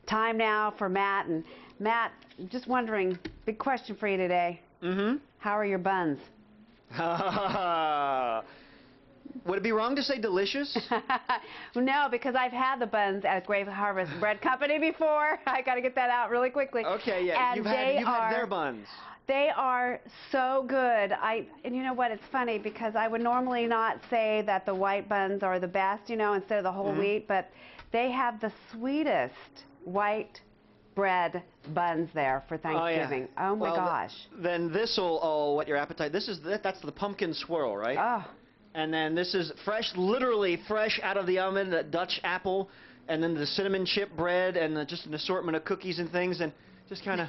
time now for Matt. And Matt, just wondering, big question for you today. Mm-hmm. How are your buns? Would it be wrong to say delicious? No, because I've had the buns at Great Harvest Bread Company before. I got to get that out really quickly. Okay, yeah, and you've had their buns. They are so good. And you know what? It's funny because I would normally not say that the white buns are the best, instead of the whole wheat, but they have the sweetest white bread buns there for Thanksgiving. Oh my gosh. Then this'll whet your appetite. That's the pumpkin swirl, right? Oh. And then this is fresh, literally fresh out of the oven, the Dutch apple, and then the cinnamon chip bread, and just an assortment of cookies and things, and just kind of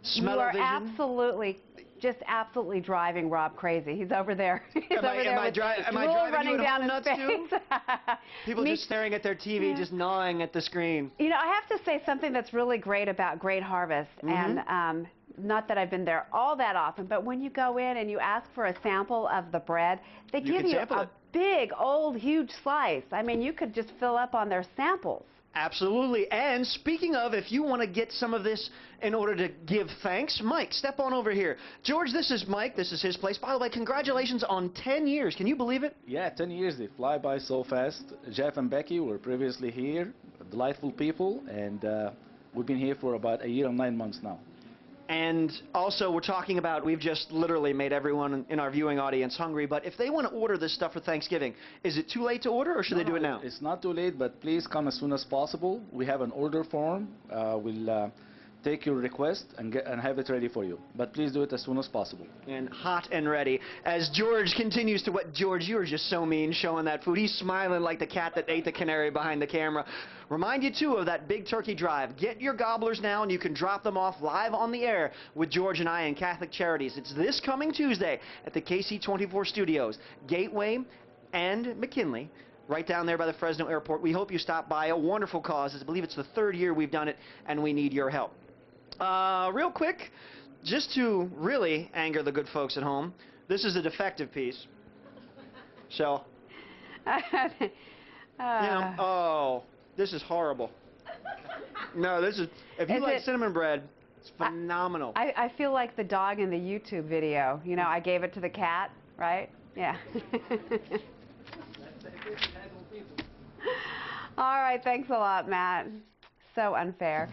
smell of vision. You are absolutely driving Rob crazy. He's over there. Am I driving you at nuts too? People just staring at their TV, just gnawing at the screen. I have to say something that's really great about Great Harvest, and not that I've been there all that often, but when you go in and you ask for a sample of the bread, they give you a big, old, huge slice. I mean, you could just fill up on their samples. Absolutely. And speaking of, if you want to get some of this in order to give thanks, Mike, step on over here. George, this is Mike. This is his place. By the way, congratulations on 10 years. Can you believe it? Yeah, 10 years. They fly by so fast. Jeff and Becky were previously here, delightful people, and we've been here for about a year and 9 months now. And also, we're talking about, we've just literally made everyone in our viewing audience hungry, but if they want to order this stuff for Thanksgiving, is it too late to order, or should they do it now? It's not too late, but please come as soon as possible. We have an order form. We'll take your request and have it ready for you. But please do it as soon as possible. And hot and ready. As George continues to George, you're just so mean showing that food. He's smiling like the cat that ate the canary behind the camera. Remind you, too, of that big turkey drive. Get your gobblers now, and you can drop them off live on the air with George and I and Catholic Charities. It's this coming Tuesday at the KSEE 24 studios, Gateway and McKinley, right down there by the Fresno airport. We hope you stop by. A wonderful cause. I believe it's the 3rd year we've done it, and we need your help. Real quick, just to really anger the good folks at home, this is a defective piece. So, this is horrible. No, this is, if you like cinnamon bread, it's phenomenal. I feel like the dog in the YouTube video. I gave it to the cat, right? Yeah. All right, thanks a lot, Matt. So unfair.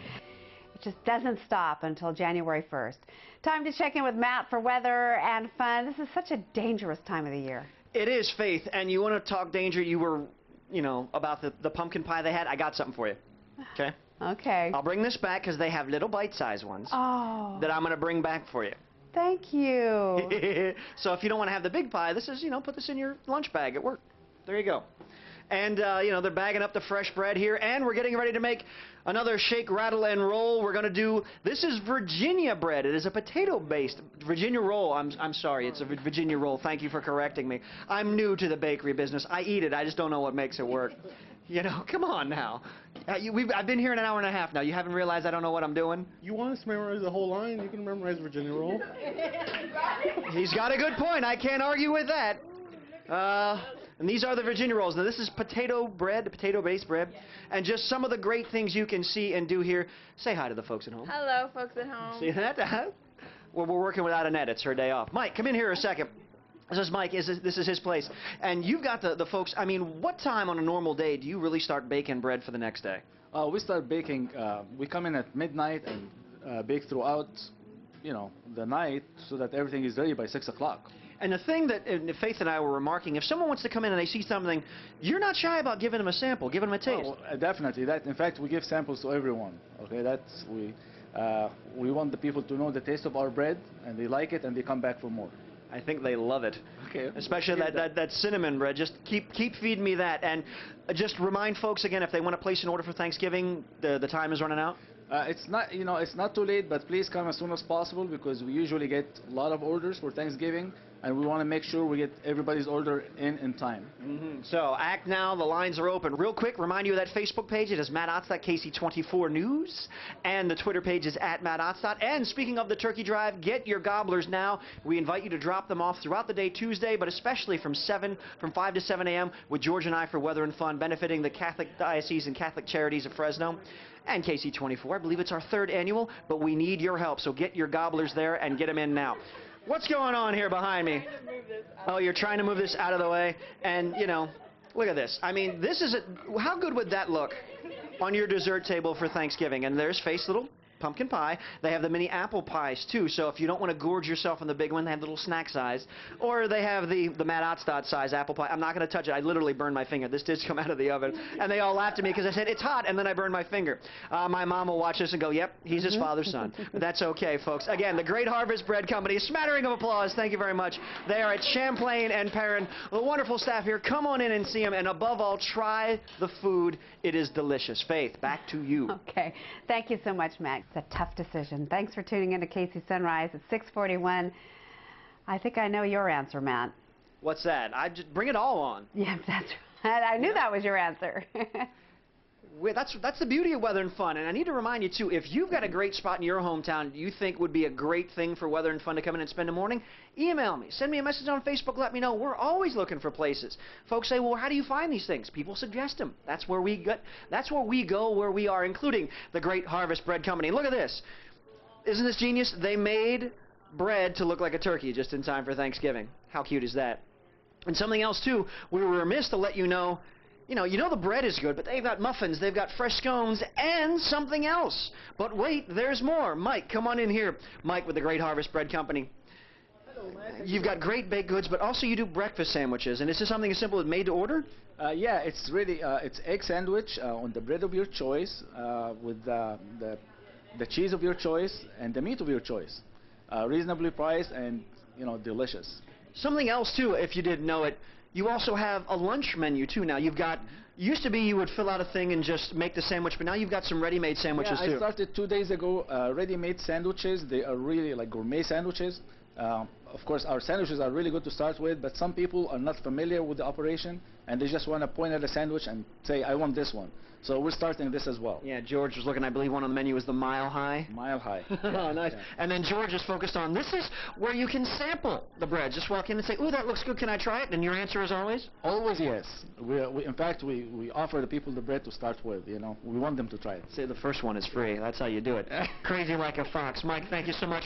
It just doesn't stop until January 1st. Time to check in with Matt for weather and fun. This is such a dangerous time of the year. It is, Faith, and you want to talk danger, you were, about the pumpkin pie they had. I got something for you, okay? Okay. I'll bring this back because they have little bite-sized ones that I'm going to bring back for you. Thank you. So if you don't want to have the big pie, this is, put this in your lunch bag at work. There you go. And, they're bagging up the fresh bread here, and we're getting ready to make another shake, rattle, and roll. We're going to do, this is Virginia bread. It is a potato-based Virginia roll. I'm sorry, it's a Virginia roll. Thank you for correcting me. I'm new to the bakery business. I eat it. I just don't know what makes it work. Come on now. I've been here in an hour and a half now. You haven't realized I don't know what I'm doing? You want us to memorize the whole line? You can memorize Virginia roll. He's got a good point. I can't argue with that. And these are the Virginia rolls. Now, this is potato bread, potato-based bread, and just some of the great things you can see and do here. Say hi to the folks at home. Hello, folks at home. See that? Well, we're working without Annette. It's her day off. Mike, come in here a second. This is Mike. This is his place. And you've got the folks. I mean, what time on a normal day do you really start baking bread for the next day? We start baking. We come in at midnight and bake throughout, the night so that everything is ready by 6 o'clock. And the thing that Faith and I were remarking, if someone wants to come in and they see something, you're not shy about giving them a sample, giving them a taste. Oh, definitely. In fact, we give samples to everyone. Okay, we want the people to know the taste of our bread, and they like it, and they come back for more. I think they love it. Okay. Especially that cinnamon bread. Just keep feeding me that. And just remind folks again, if they want to place an order for Thanksgiving, the time is running out. It's not too late, but please come as soon as possible because we usually get a lot of orders for Thanksgiving. and we want to make sure we get everybody's order in time. So act now. The lines are open. Real quick, remind you of that Facebook page. It is Matt Ottstott, KSEE24 News, and the Twitter page is @MattOttstott. And speaking of the turkey drive, get your gobblers now. We invite you to drop them off throughout the day Tuesday, but especially from 5 to 7 a.m. with George and I for Weather and Fun, benefiting the Catholic Diocese and Catholic Charities of Fresno and KSEE24. I believe it's our 3rd annual, but we need your help. So get your gobblers there and get them in now. What's going on here behind me? Oh, you're trying to move this out of the way? And, you know, look at this. I mean, this is how good would that look on your dessert table for Thanksgiving? And there's Face Little pumpkin pie. They have the mini apple pies, too. So if you don't want to gorge yourself on the big one, they have little snack size. Or they have the Matt Ottstott size apple pie. I'm not going to touch it. I literally burned my finger. This did come out of the oven. And they all laughed at me because I said, it's hot, and then I burned my finger. My mom will watch this and go, yep, he's his father's son. But that's okay, folks. Again, the Great Harvest Bread Company. A smattering of applause. Thank you very much. They are at Champlain and Perrin. The wonderful staff here. Come on in and see them. And above all, try the food. It is delicious. Faith, back to you. Okay. Thank you so much, Matt. It's a tough decision. Thanks for tuning in to KSEE Sunrise at 6:41. I think I know your answer, Matt. What's that? I just bring it all on. Yeah, that's right. I knew that was your answer. That's the beauty of Weather and Fun. And I need to remind you, too, if you've got a great spot in your hometown you think would be a great thing for Weather and Fun to come in and spend a morning, email me. Send me a message on Facebook. Let me know. We're always looking for places. Folks say, well, how do you find these things? People suggest them. That's where we go where we are, including the Great Harvest Bread Company. Look at this. Isn't this genius? They made bread to look like a turkey just in time for Thanksgiving. How cute is that? And something else, too, we were remiss to let you know, you know the bread is good, but they've got muffins, they've got fresh scones, and something else. But wait, there's more. Mike, come on in here. Mike with the Great Harvest Bread Company. Hello, Mike. You've got great baked goods, but also you do breakfast sandwiches. And is this something as simple as made to order? Yeah, it's really, it's egg sandwich on the bread of your choice with the cheese of your choice and the meat of your choice. Reasonably priced and, delicious. Something else, too, if you didn't know it, you also have a lunch menu, too, now. You've got, used to be you would fill out a thing and just make the sandwich, but now you've got some ready-made sandwiches, too. I started 2 days ago, ready-made sandwiches. They are really like gourmet sandwiches. Of course, our sandwiches are really good to start with, but some people are not familiar with the operation, and they just want to point at a sandwich and say, I want this one. So we're starting this as well. Yeah, George was looking, I believe one on the menu was the Mile High. Mile High. Oh, nice. Yeah. And then George is focused on, this is where you can sample the bread. Just walk in and say, ooh, that looks good, can I try it? And your answer is always? Always yes. In fact, we offer the people the bread to start with, We want them to try it. Say the first one is free. That's how you do it. Crazy like a fox. Mike, thank you so much.